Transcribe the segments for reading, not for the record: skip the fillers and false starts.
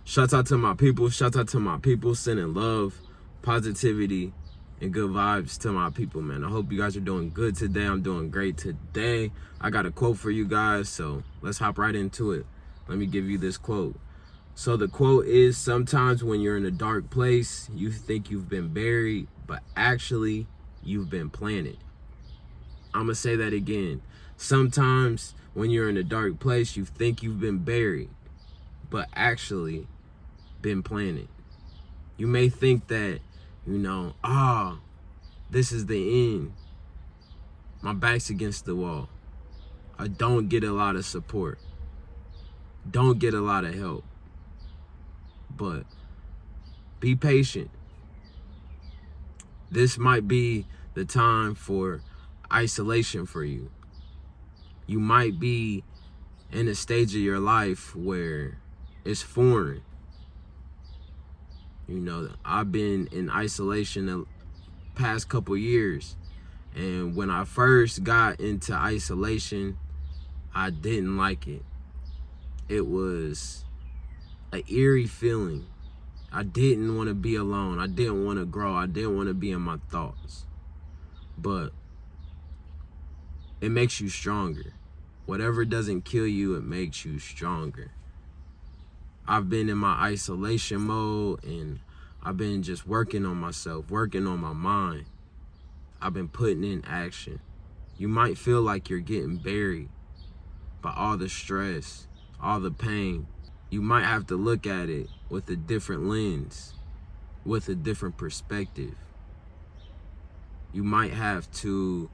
Shout out to my people. Shout out to my people. Sending love, positivity, and good vibes to my people, man. I hope you guys are doing good today. I'm doing great today. I got a quote for you guys, so let's hop right into it. Let me give you this quote. So the quote is, sometimes when you're in a dark place, you think you've been buried, but actually you've been planted. I'm going to say that again. Sometimes when you're in a dark place, you think you've been buried, but actually been planted. You may think that, this is the end. My back's against the wall. I don't get a lot of support. Don't get a lot of help. But be patient. This might be the time for isolation for you. You might be in a stage of your life where it's foreign. I've been in isolation the past couple years. And when I first got into isolation, I didn't like it. It was an eerie feeling. I didn't want to be alone. I didn't want to grow. I didn't want to be in my thoughts. But it makes you stronger. Whatever doesn't kill you, it makes you stronger. I've been in my isolation mode, and I've been just working on myself, working on my mind. I've been putting in action. You might feel like you're getting buried by all the stress, all the pain. You might have to look at it with a different lens, with a different perspective. You might have to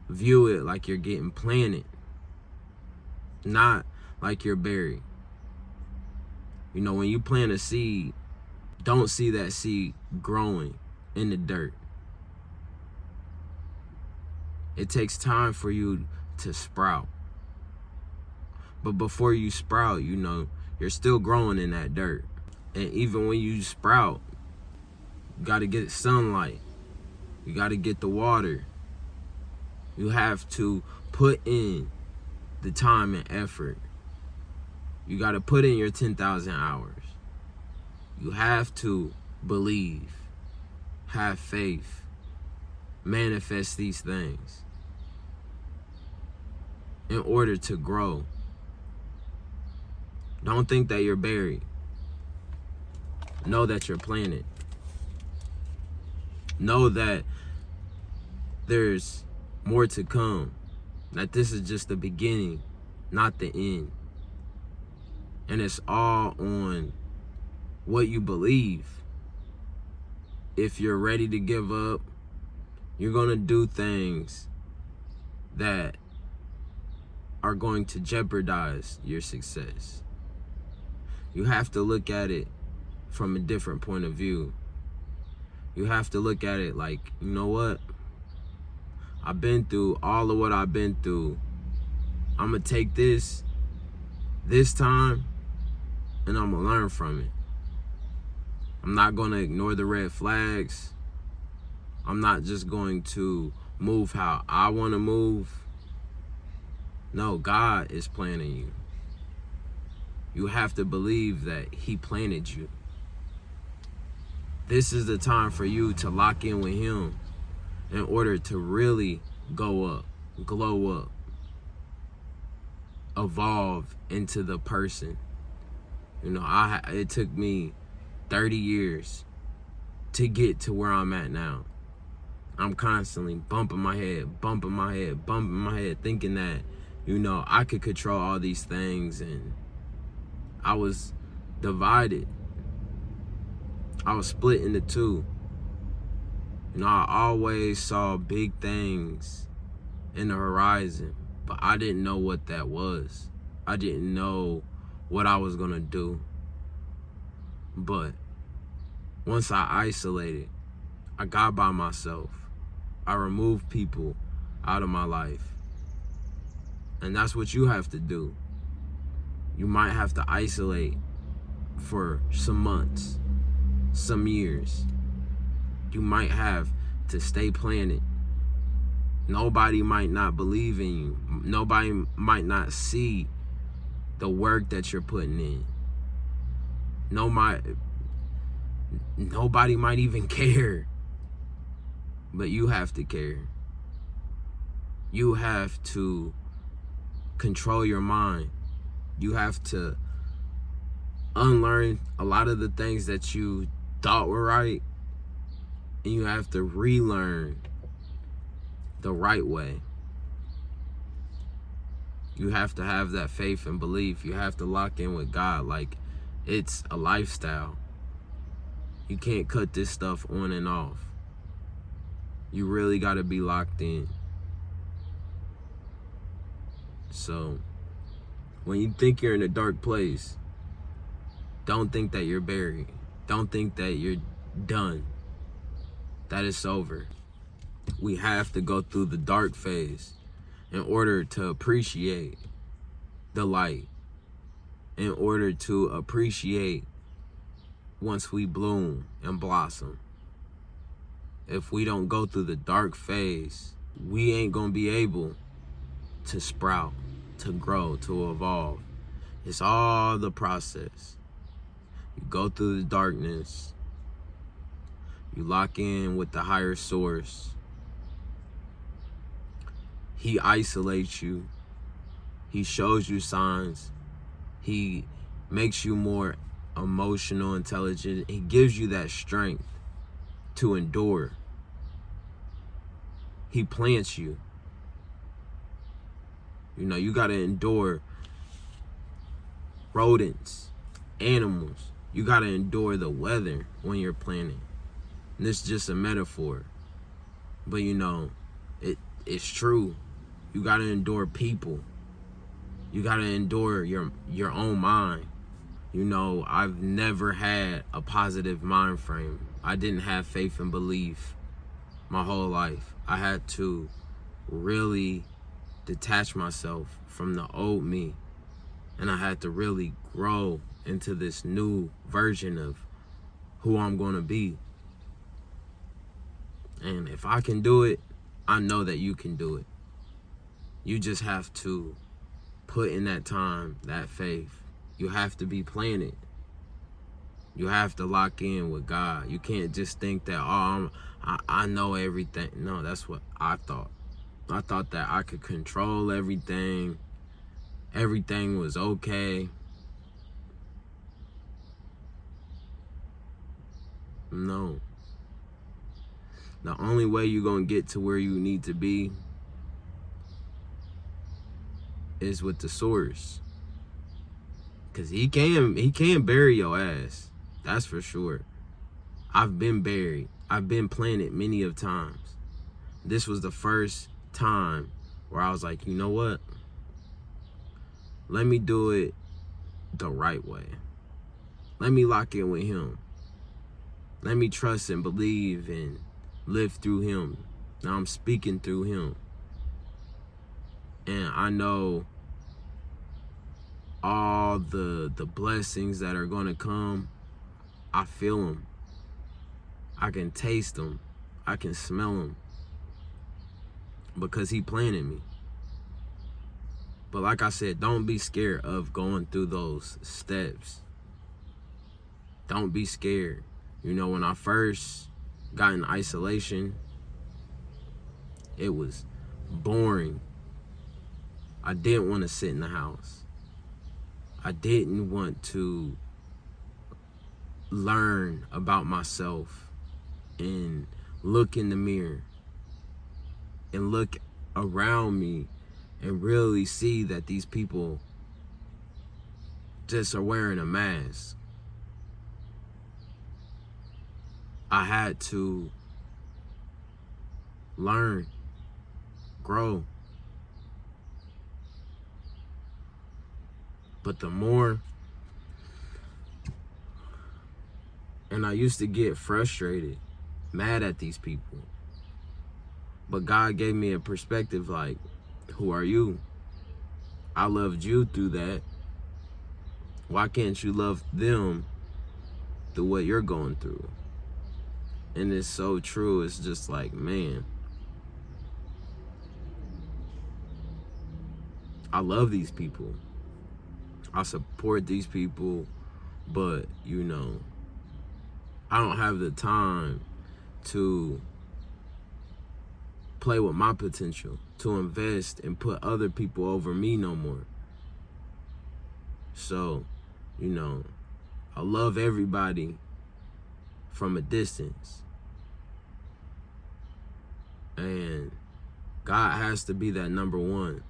view it like you're getting planted, not like you're buried. When you plant a seed, don't see that seed growing in the dirt. It takes time for you to sprout. But before you sprout, you're still growing in that dirt. And even when you sprout, you got to get sunlight. You got to get the water. You have to put in the time and effort. You got to put in your 10,000 hours. You have to believe, have faith, manifest these things in order to grow. Don't think that you're buried. Know that you're planted. Know that there's more to come. That this is just the beginning, not the end. And it's all on what you believe. If you're ready to give up, you're going to do things that are going to jeopardize your success. You have to look at it from a different point of view. You have to look at it like, you know what? I've been through all of what I've been through. I'm going to take this time, and I'm going to learn from it. I'm not going to ignore the red flags. I'm not just going to move how I want to move. No, God is planning you. You have to believe that He planted you. This is the time for you to lock in with Him in order to really go up, glow up, evolve into the person. It took me 30 years to get to where I'm at now. I'm constantly bumping my head, thinking that, I could control all these things, and I was divided. I was split into two. I always saw big things in the horizon, but I didn't know what that was. I didn't know what I was gonna do. But once I isolated, I got by myself. I removed people out of my life. And that's what you have to do. You might have to isolate for some months, some years. You might have to stay planted. Nobody might not believe in you. Nobody might not see the work that you're putting in. Nobody might even care, but you have to care. You have to control your mind. You have to unlearn a lot of the things that you thought were right, and you have to relearn the right way. You have to have that faith and belief. You have to lock in with God. Like, it's a lifestyle. You can't cut this stuff on and off. You really got to be locked in. So, when you think you're in a dark place, don't think that you're buried. Don't think that you're done. That it's over. We have to go through the dark phase in order to appreciate the light. In order to appreciate once we bloom and blossom. If we don't go through the dark phase, we ain't gonna be able to sprout, to grow, to evolve. It's all the process. You go through the darkness, you lock in with the higher source. He isolates you. He shows you signs. He makes you more emotional, intelligent. He gives you that strength to endure. He plants you. You know, you got to endure rodents, animals. You got to endure the weather when you're planting. And this is just a metaphor. But, you know, it's true. You got to endure people. You got to endure your own mind. You know, I've never had a positive mind frame. I didn't have faith and belief my whole life. I had to really detach myself from the old me. And I had to really grow into this new version of who I'm going to be. And if I can do it, I know that you can do it. You just have to put in that time, that faith. You have to be planted. You have to lock in with God. You can't just think that, I know everything. No, that's what I thought. I thought that I could control everything. Everything was okay. No. The only way you're going to get to where you need to be is with the source. Because he can bury your ass. That's for sure. I've been buried. I've been planted many of times. This was the first time where I was like, you know what? Let me do it the right way. Let me lock in with him. Let me trust and believe and live through him. Now I'm speaking through him. And I know all the blessings that are going to come. I feel them. I can taste them. I can smell them. Because he planted me. But like I said, don't be scared of going through those steps. Don't be scared. You know, when I first got in isolation, it was boring. I didn't want to sit in the house. I didn't want to learn about myself and look in the mirror and look around me and really see that these people just are wearing a mask. I had to learn, grow. But the more, and I used to get frustrated, mad at these people. But God gave me a perspective like, who are you? I loved you through that. Why can't you love them through what you're going through? And it's so true. It's just like, man, I love these people. I support these people But, you know, I don't have the time to play with my potential, to invest and put other people over me no more. So, you know, I love everybody from a distance. And God has to be that number one.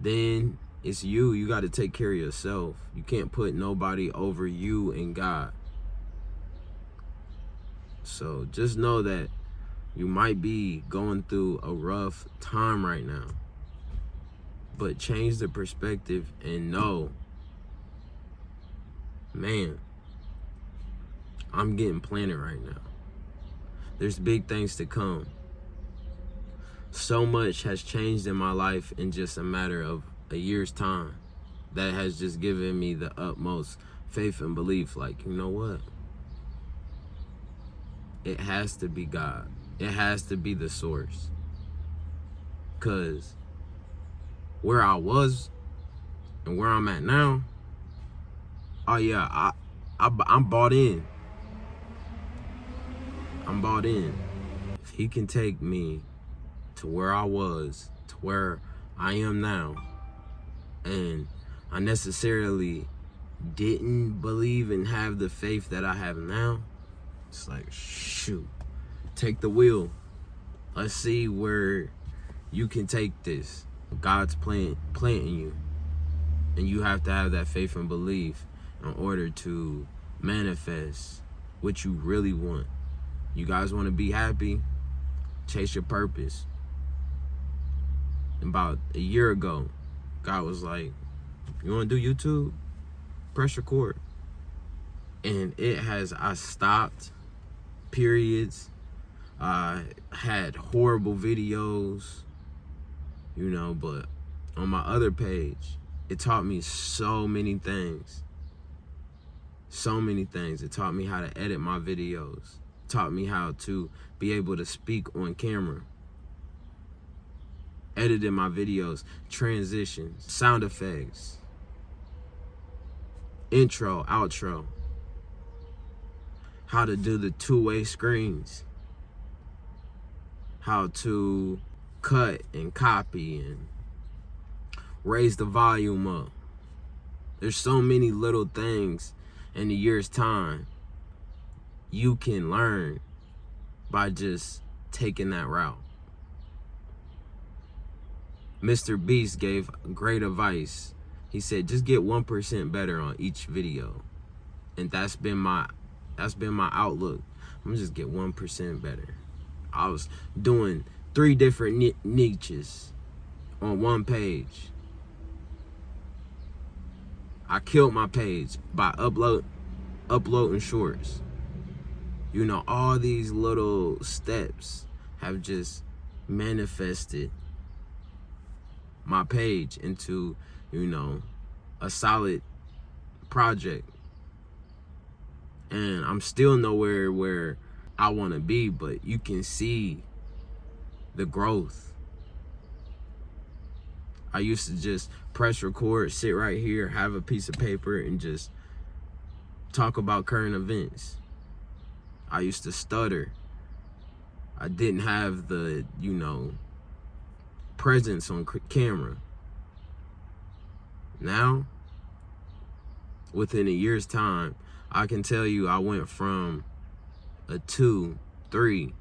Then it's you. You got to take care of yourself. You can't put nobody over you and God. So just know that you might be going through a rough time right now. But change the perspective and know, man, I'm getting planted right now. There's big things to come. So much has changed in my life in just a matter of a year's time. That has just given me the utmost faith and belief. Like, you know what? It has to be God. It has to be the source. Because where I was and where I'm at now, oh yeah, I'm bought in. I'm bought in. If he can take me to where I was, to where I am now, and I necessarily didn't believe and have the faith that I have now, it's like, shoot, take the wheel. Let's see where you can take this. God's planting you, and you have to have that faith and belief in order to manifest what you really want. You guys want to be happy? Chase your purpose. About a year ago, God was like, you want to do YouTube? Press record. And I stopped periods. I had horrible videos, you know, but on my other page, it taught me so many things. So many things. It taught me how to edit my videos. It taught me how to be able to speak on camera. Edited my videos, transitions, sound effects, intro, outro, how to do the two-way screens, how to cut and copy and raise the volume up. There's so many little things in a year's time you can learn by just taking that route. Mr. Beast gave great advice. He said, just get 1% better on each video. And that's been my outlook. I'm gonna just get 1% better. I was doing 3 different niches on one page. I killed my page by uploading shorts. You know, all these little steps have just manifested my page into, you know, a solid project. And I'm still nowhere where I want to be, but you can see the growth. I used to just press record, sit right here, have a piece of paper, and just talk about current events. I used to stutter. I didn't have the, you know, presence on camera. Now, within a year's time, I can tell you I went from a 2, 3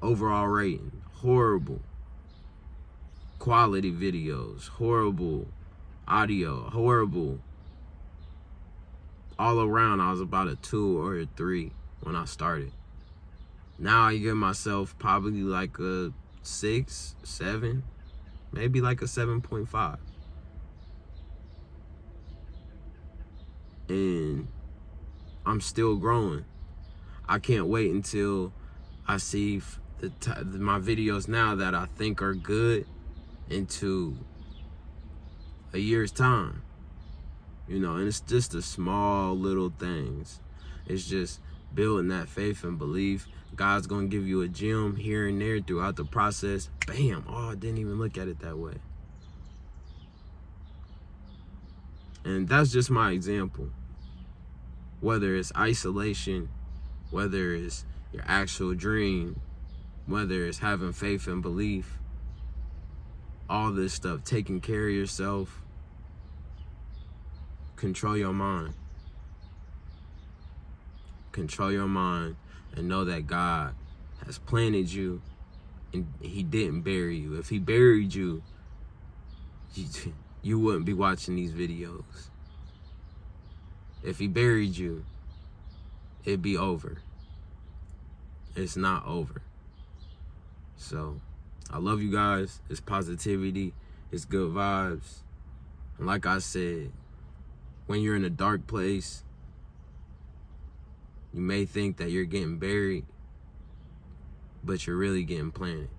overall rating, horrible quality videos, horrible audio, horrible all around. I was about a 2 or a 3 when I started. Now I give myself probably like a 6, 7, maybe like a 7.5. And I'm still growing. I can't wait until I see my videos now that I think are good into a year's time. You know, and it's just the small little things. It's just building that faith and belief. God's gonna give you a gem here and there throughout the process. Bam! Oh, I didn't even look at it that way. And that's just my example. Whether it's isolation, whether it's your actual dream, whether it's having faith and belief, all this stuff, taking care of yourself, control your mind. Control your mind and know that God has planted you and he didn't bury you. If he buried you, you wouldn't be watching these videos. If he buried you, it'd be over. It's not over. So, I love you guys. It's positivity. It's good vibes. And like I said, when you're in a dark place, you may think that you're getting buried, but you're really getting planted.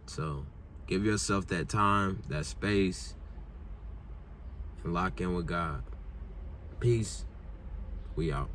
So, give yourself that time, that space, and lock in with God. Peace. We out.